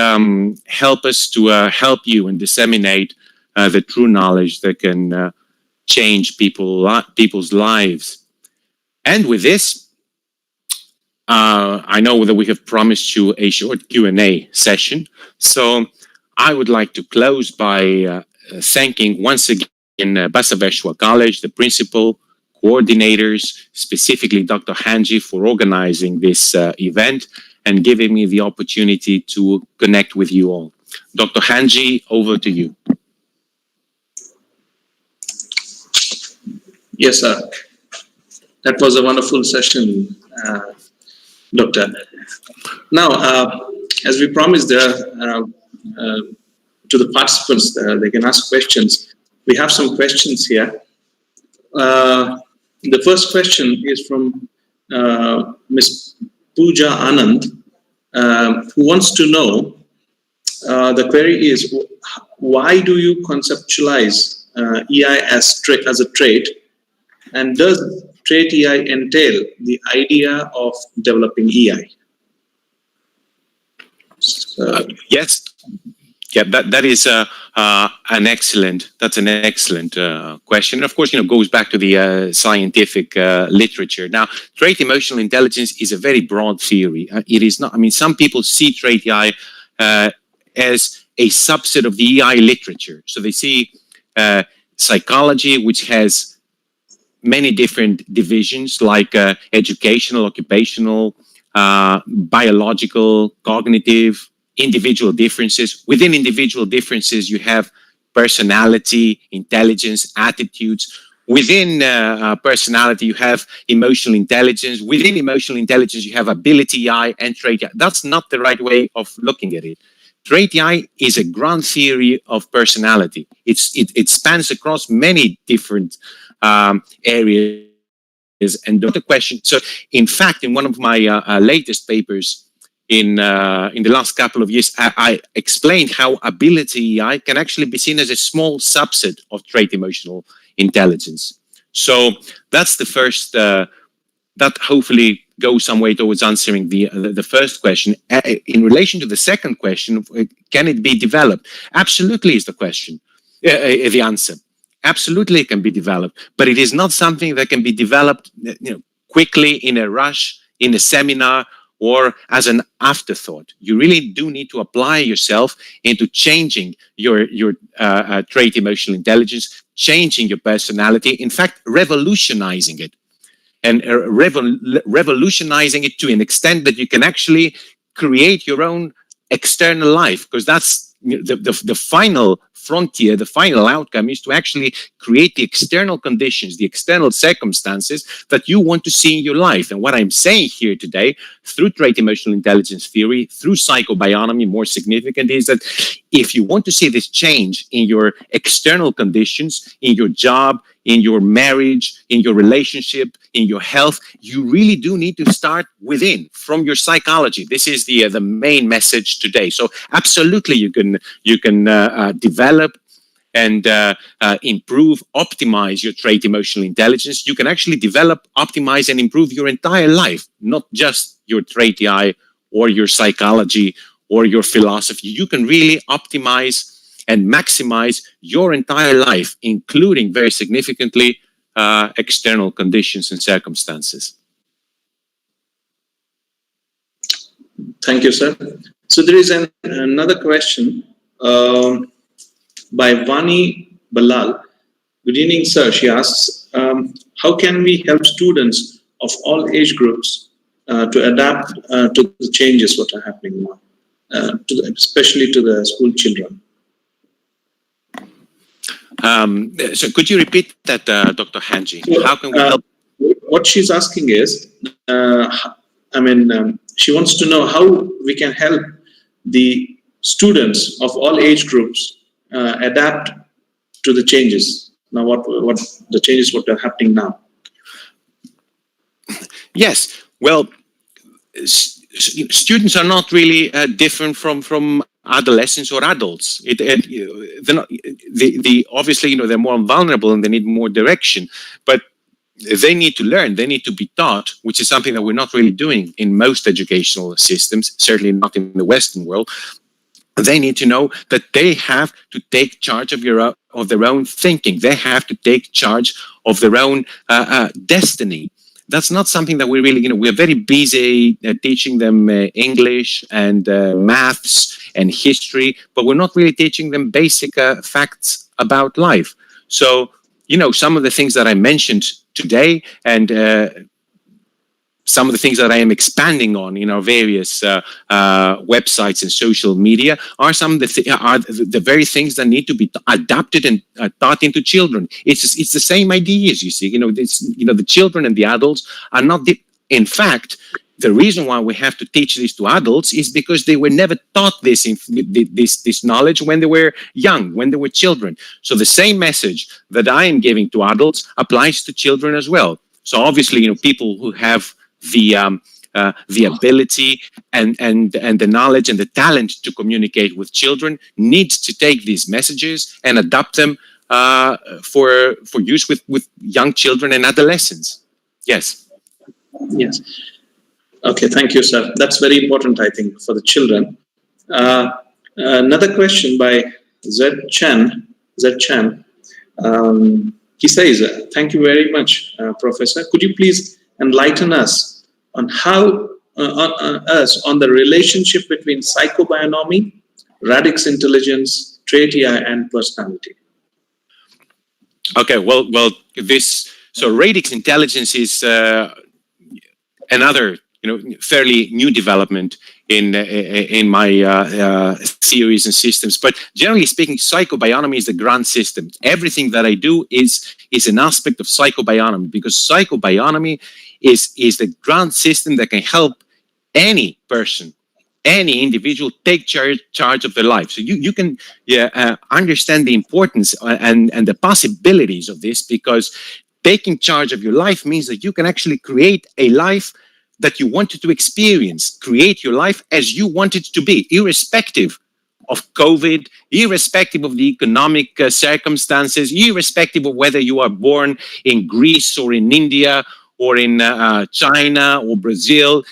help us to help you and disseminate the true knowledge that can change people's lives. And with this, I know that we have promised you a short Q&A session. So I would like to close by thanking once again Basaveshwar College, the principal, coordinators, specifically Dr. Hanji, for organizing this event and giving me the opportunity to connect with you all. Dr. Hanji, over to you. Yes, sir. That was a wonderful session, Doctor. Now, as we promised, to the participants, they can ask questions. We have some questions here. The first question is from Ms. Pooja Anand, who wants to know, the query is, why do you conceptualize EI as a trait, and does TraitEI entail the idea of developing EI? So, Yes. Yeah, that is an excellent question. Of course, goes back to the scientific literature. Now, trait-emotional intelligence is a very broad theory. It is not. I mean, some people see TraitEI as a subset of the EI literature. So they see psychology, which has many different divisions like educational, occupational, biological, cognitive, individual differences. Within individual differences, you have personality, intelligence, attitudes. Within personality, you have emotional intelligence. Within emotional intelligence, you have ability EI and trait EI. That's not the right way of looking at it. Trait EI is a grand theory of personality. It spans across many different areas. And the question, so in fact, in one of my latest papers, in the last couple of years, I explained how ability EI can actually be seen as a small subset of trait-emotional intelligence. So that's the first, that hopefully goes some way towards answering the first question. In relation to the second question, can it be developed? Absolutely is the question, the answer. Absolutely it can be developed, but it is not something that can be developed quickly in a rush, in a seminar, or as an afterthought. You really do need to apply yourself into changing your trait emotional intelligence, changing your personality, in fact, revolutionizing it. And revolutionizing it to an extent that you can actually create your own external life, because that's the final frontier, the final outcome is to actually create the external conditions, the external circumstances that you want to see in your life. And what I'm saying here today, through trait emotional intelligence theory, through psychobionomy, more significant, is that if you want to see this change in your external conditions, in your job, in your marriage, in your relationship, in your health, you really do need to start within, from your psychology. This is the main message today. So absolutely, you can develop and improve, optimize your trait emotional intelligence. You can actually develop, optimize, and improve your entire life, not just your trait EI or your psychology or your philosophy. You can really optimize and maximize your entire life, including, very significantly, external conditions and circumstances. Thank you, sir. So there is another question. by Vani Balal. Good evening, sir. She asks, how can we help students of all age groups to adapt to the changes what are happening now, especially to the school children? So could you repeat that, Dr. Hanji? How can we help? What she's asking is, she wants to know how we can help the students of all age groups adapt to the changes. Now, what the changes what are happening now? Yes. Well, students are not really different from adolescents or adults. They're not, obviously, they're more vulnerable and they need more direction, but they need to learn, they need to be taught, which is something that we're not really doing in most educational systems, certainly not in the Western world. They need to know that they have to take charge of their own thinking. They have to take charge of their own destiny. That's not something that we really, we're very busy teaching them English and maths and history, but we're not really teaching them basic facts about life. So, some of the things that I mentioned today and some of the things that I am expanding on in our various websites and social media are some of the very things that need to be adapted and taught into children. It's the same ideas, you see. The children and the adults are not. In fact, the reason why we have to teach this to adults is because they were never taught this knowledge when they were young, when they were children. So the same message that I am giving to adults applies to children as well. So obviously, people who have the ability and the knowledge and the talent to communicate with children needs to take these messages and adapt them for use with young children and adolescents. Yes. Yes. Okay, thank you, sir. That's very important, I think, for the children. Another question by Z Chan. He says, thank you very much, Professor. Could you please enlighten us on on the relationship between psychobionomy, Radix Intelligence, TraitEye, and personality? Okay, well, so Radix Intelligence is another, fairly new development in my theories and systems. But generally speaking, psychobionomy is the grand system. Everything that I do is an aspect of psychobionomy, because psychobionomy is the grand system that can help any person, any individual take charge of their life. So you can understand the importance and the possibilities of this, because taking charge of your life means that you can actually create a life that you wanted to experience, create your life as you want it to be, irrespective of COVID, irrespective of the economic circumstances, irrespective of whether you are born in Greece or in India or in China or Brazil,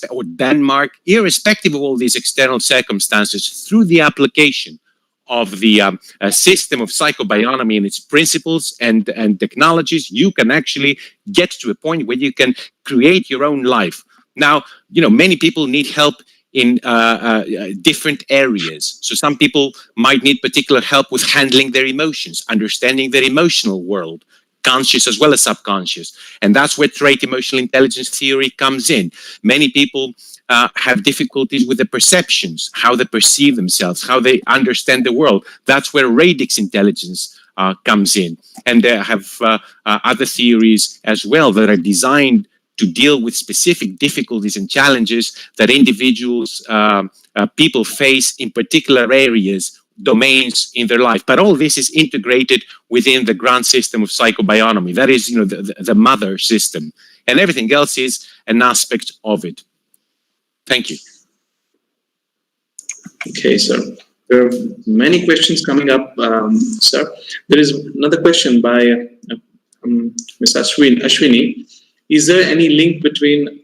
or Denmark, irrespective of all these external circumstances, through the application of the system of psychobionomy and its principles and technologies, you can actually get to a point where you can create your own life. Now, many people need help in different areas. So some people might need particular help with handling their emotions, understanding their emotional world, conscious as well as subconscious. And that's where TraitEmotional Intelligence theory comes in. Many people have difficulties with the perceptions, how they perceive themselves, how they understand the world. That's where Radix Intelligence comes in. And they have other theories as well that are designed to deal with specific difficulties and challenges that individuals, people face in particular areas, domains in their life. But all this is integrated within the grand system of psychobionomy. That is, the mother system. And everything else is an aspect of it. Thank you. Okay, sir. There are many questions coming up, sir. There is another question by Ms. Ashwini. Is there any link between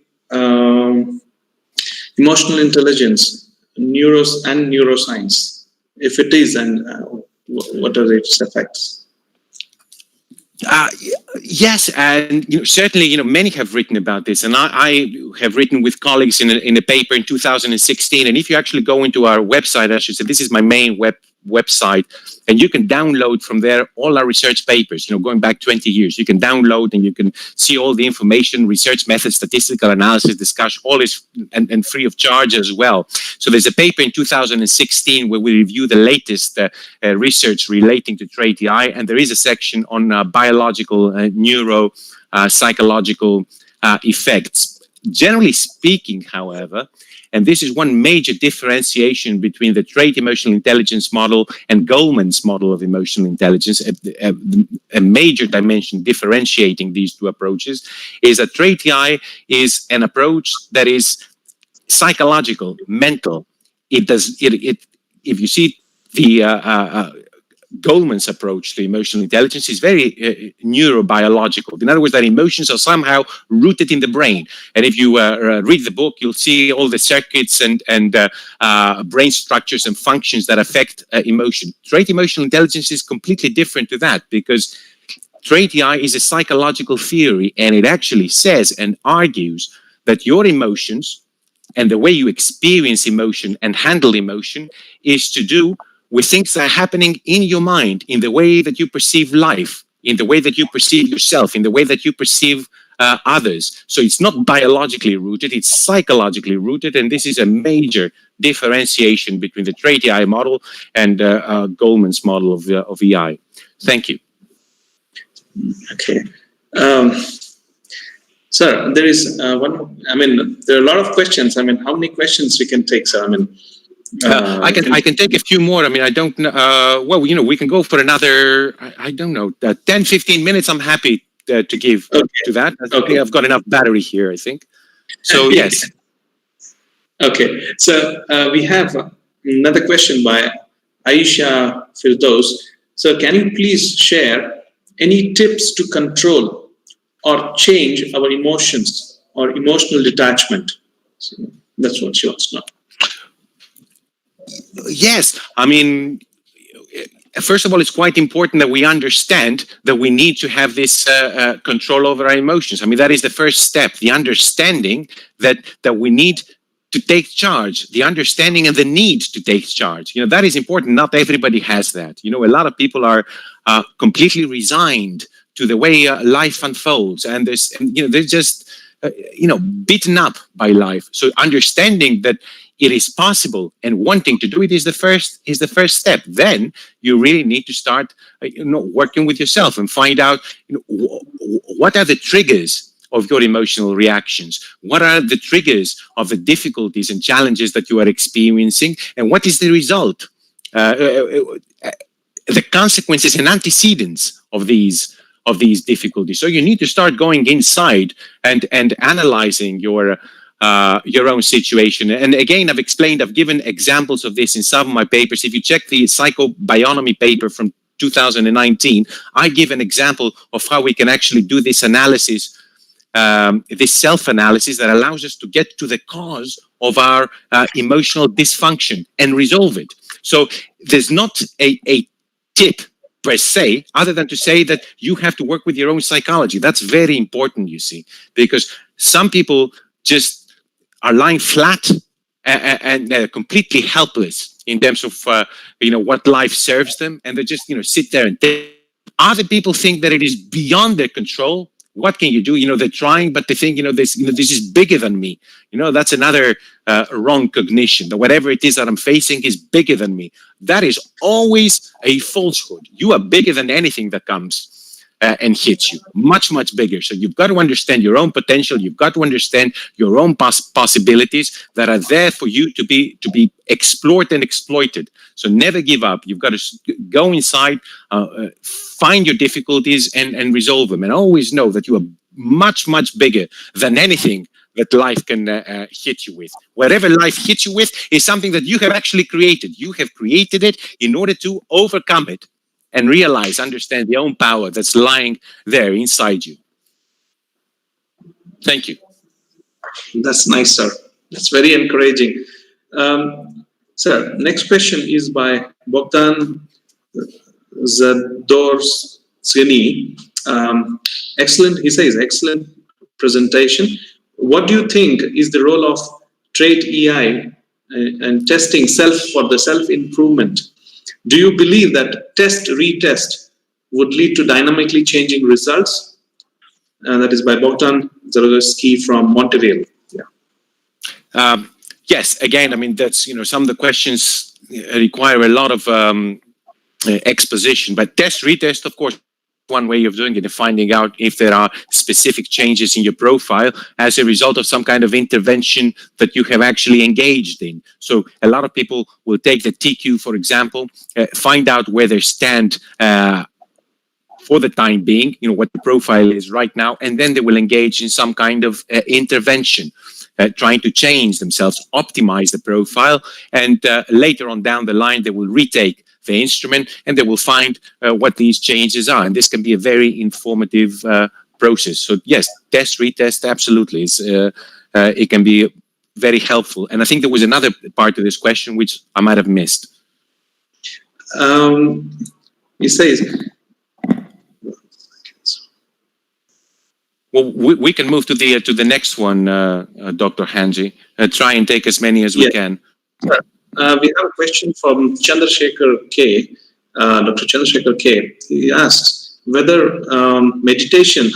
emotional intelligence, and neuroscience? If it is, and what are its effects? Yes, and certainly, many have written about this, and I have written with colleagues in a paper in 2016. And if you actually go into our website, I should say, this is my main website, and you can download from there all our research papers, going back 20 years. You can download and you can see all the information, research methods, statistical analysis, discussion, all is and free of charge as well. So there's a paper in 2016 where we review the latest research relating to TraitEye, and there is a section on biological, neuro, psychological effects. Generally speaking, however, and this is one major differentiation between the TraitEmotional Intelligence model and Goleman's model of emotional intelligence, a major dimension differentiating these two approaches, is that TraitEye is an approach that is psychological, mental. If you see the Goleman's approach to emotional intelligence is very neurobiological. In other words, that emotions are somehow rooted in the brain. And if you read the book, you'll see all the circuits and brain structures and functions that affect emotion. TraitEmotional Intelligence is completely different to that, because TraitEye is a psychological theory, and it actually says and argues that your emotions and the way you experience emotion and handle emotion is to do with things that are happening in your mind, in the way that you perceive life, in the way that you perceive yourself, in the way that you perceive others. So it's not biologically rooted, it's psychologically rooted, and this is a major differentiation between the TraitEye model and Goleman's model of EI. Thank you. Okay. Sir, there is there are a lot of questions. how many questions we can take, sir? I can take a few more. I don't know. We can go for another, I don't know, 10, 15 minutes. I'm happy to give to that. I think I've got enough battery here, I think. So, yes. Okay. So, we have another question by Aisha Firdaus. So, can you please share any tips to control or change our emotions or emotional detachment? So that's what she wants to know. Yes, first of all, it's quite important that we understand that we need to have this control over our emotions. That is the first step, the understanding that we need to take charge, the understanding and the need to take charge. That is important. Not everybody has that. A lot of people are completely resigned to the way life unfolds, and they're just beaten up by life. So understanding that it is possible and wanting to do it is the first step. Then you really need to start working with yourself and find out what are the triggers of your emotional reactions, what are the triggers of the difficulties and challenges that you are experiencing, and what is the result, the consequences and antecedents of these difficulties. So you need to start going inside and analyzing your own situation. And again, I've given examples of this in some of my papers. If you check the psychobionomy paper from 2019, I give an example of how we can actually do this analysis, this self-analysis that allows us to get to the cause of our emotional dysfunction and resolve it. So there's not a tip per se, other than to say that you have to work with your own psychology. That's very important, you see, because some people just are lying flat and completely helpless in terms of what life serves them, and they just sit there and think. Other people think that it is beyond their control. What can you do? They're trying, but they think this is bigger than me. That's another wrong cognition, that whatever it is that I'm facing is bigger than me. That is always a falsehood. You are bigger than anything that comes and hits you, much, much bigger. So you've got to understand your own potential. You've got to understand your own possibilities that are there for you to be explored and exploited. So never give up. You've got to go inside, find your difficulties and resolve them. And always know that you are much, much bigger than anything that life can hit you with. Whatever life hits you with is something that you have actually created. You have created it in order to overcome it and understand the own power that's lying there inside you. Thank you. That's nice, sir. That's very encouraging. Sir, next question is by Bogdan Zadorsky. Excellent, he says, excellent presentation. What do you think is the role of TraitEI and testing for the self-improvement Do you believe that test-retest would lead to dynamically changing results? That is by Bogdan Zarowski from Montevideo. Yeah. Yes, again, I mean, that's, some of the questions require a lot of exposition, but test-retest, of course, one way of doing it and finding out if there are specific changes in your profile as a result of some kind of intervention that you have actually engaged in. So a lot of people will take the TQ, for example, find out where they stand for the time being, what the profile is right now, and then they will engage in some kind of intervention, trying to change themselves, optimize the profile, and later on down the line, they will retake the instrument and they will find what these changes are. And this can be a very informative process. So yes, test, retest, absolutely. It can be very helpful. And I think there was another part of this question which I might have missed. He says, well, we can move to the next one, Dr. Hanji. Try and take as many as we can. Sure. We have a question from Chandrasekhar K. Dr. Chandrasekhar K. He asks whether how meditation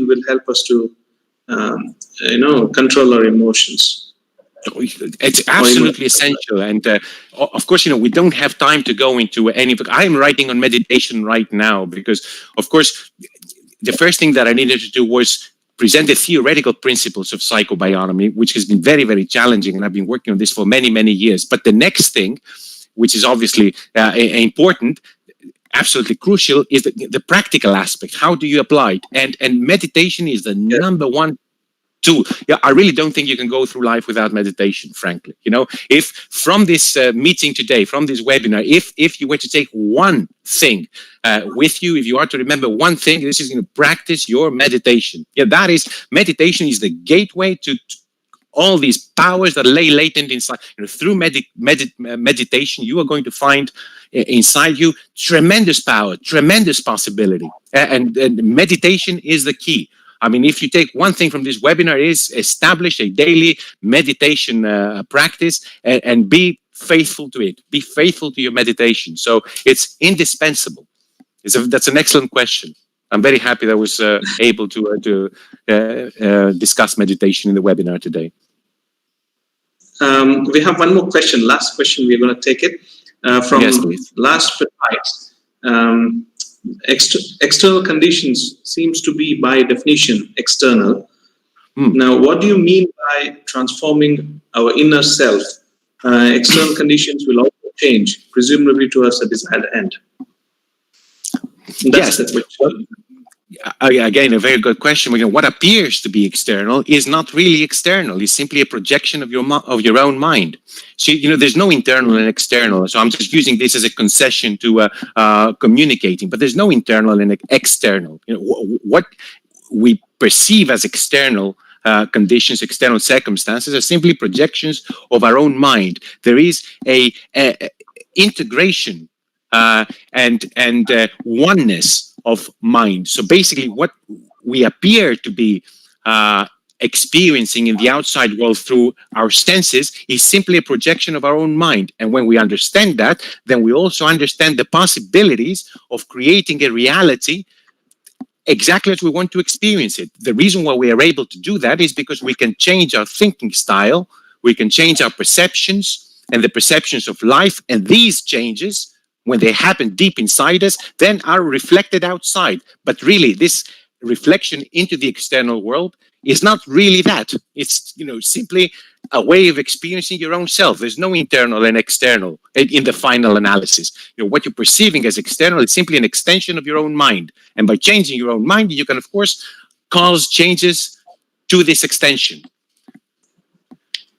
will help us to, control our emotions. It's absolutely essential. And of course, we don't have time to go into any, but I'm writing on meditation right now because, of course, the first thing that I needed to do was present the theoretical principles of psychobionomy, which has been very, very challenging. And I've been working on this for many, many years. But the next thing, which is obviously important, absolutely crucial, is the practical aspect. How do you apply it? And meditation is the number one tool. Yeah, I really don't think you can go through life without meditation, frankly. If from this meeting today, from this webinar, if you were to take one thing with you, if you are to remember one thing, this is practice your meditation. Yeah, meditation is the gateway to all these powers that lay latent inside. Through meditation, you are going to find inside you tremendous power, tremendous possibility. And meditation is the key. I mean, if you take one thing from this webinar, is establish a daily meditation practice and be faithful to it. Be faithful to your meditation. So it's indispensable. That's an excellent question. I'm very happy that I was able to discuss meditation in the webinar today. We have one more question. Last question. We're going to take it from Last Petrides. External conditions seems to be by definition external. Now, what do you mean by transforming our inner self? External conditions will also change, presumably towards a desired end. That's the question. Again, a very good question. What appears to be external is not really external. It's simply a projection of your own mind. So, there's no internal and external. So I'm just using this as a concession to communicating, but there's no internal and external. What we perceive as external conditions, external circumstances are simply projections of our own mind. There is a integration and oneness of mind. So basically what we appear to be experiencing in the outside world through our senses is simply a projection of our own mind. And when we understand that, then we also understand the possibilities of creating a reality exactly as we want to experience it. The reason why we are able to do that is because we can change our thinking style, we can change our perceptions and the perceptions of life, and these changes, when they happen deep inside us, then are reflected outside. But really, this reflection into the external world is not really that. It's, simply a way of experiencing your own self. There's no internal and external in the final analysis. What you're perceiving as external is simply an extension of your own mind. And by changing your own mind, you can, of course, cause changes to this extension.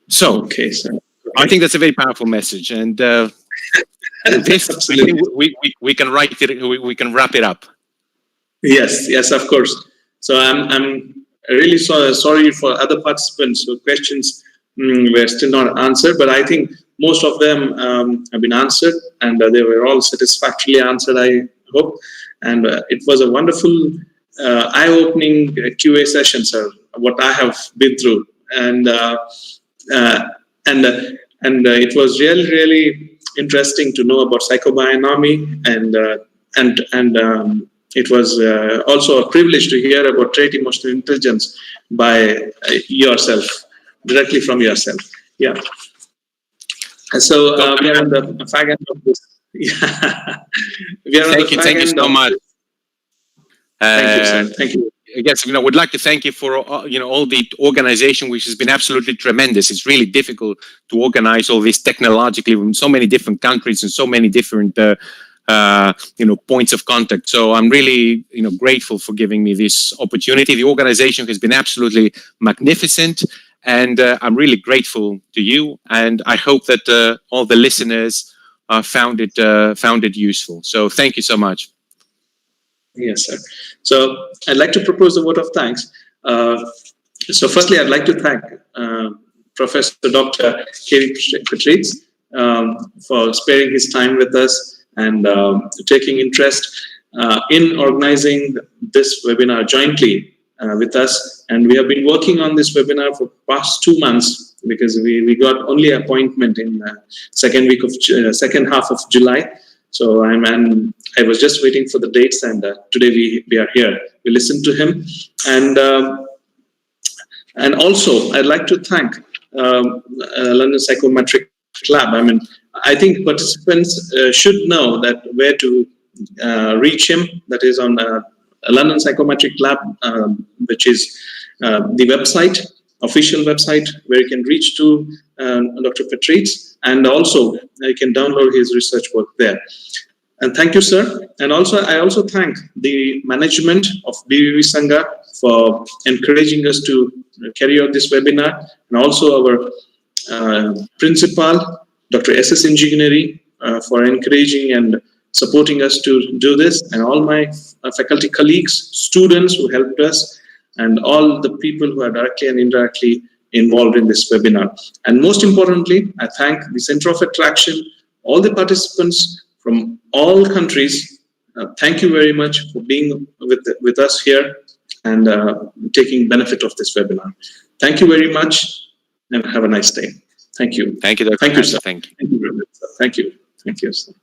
So, okay, sir. I think that's a very powerful message. And this, we can write it, we can wrap it up. Yes, of course. So I'm really sorry for other participants whose questions were still not answered, but I think most of them have been answered, and they were all satisfactorily answered, I hope. And it was a wonderful, eye-opening QA session, sir, what I have been through. And it was really, really interesting to know about psychobionomy, and it was also a privilege to hear about TraitEmotional Intelligence by yourself, directly from yourself. Yeah. And so we are on the fag end of this. Yeah. We are Thank you so much. Thank you, sir. Thank you. I guess, would like to thank you for, all the organization, which has been absolutely tremendous. It's really difficult to organize all this technologically from so many different countries and so many different, points of contact. So I'm really, grateful for giving me this opportunity. The organization has been absolutely magnificent, and I'm really grateful to you. And I hope that all the listeners found it useful. So thank you so much. Yes, sir. So I'd like to propose a vote of thanks. So firstly, I'd like to thank Professor Dr. K.V Petrides for sparing his time with us and taking interest in organizing this webinar jointly with us. And we have been working on this webinar for past 2 months because we got only appointment in second half of July. So I was just waiting for the dates, and today we are here. We listened to him, and also I'd like to thank London Psychometric Lab. I think participants should know that where to reach him. That is on London Psychometric Lab, which is the website, official website, where you can reach to Dr. Petrides, and also you can download his research work there. And thank you, sir. And I also thank the management of BVV Sangha for encouraging us to carry out this webinar, and also our principal, Dr. S.S. Engineering, for encouraging and supporting us to do this, and all my faculty colleagues, students who helped us, and all the people who are directly and indirectly involved in this webinar. And most importantly, I thank the Center of Attraction, all the participants from all countries. Thank you very much for being with us here and taking benefit of this webinar. Thank you very much, and have a nice day. Thank you. Thank you, Dr. Thank you, sir. Thank you. Thank you very much, sir. Thank you. Thank you, sir.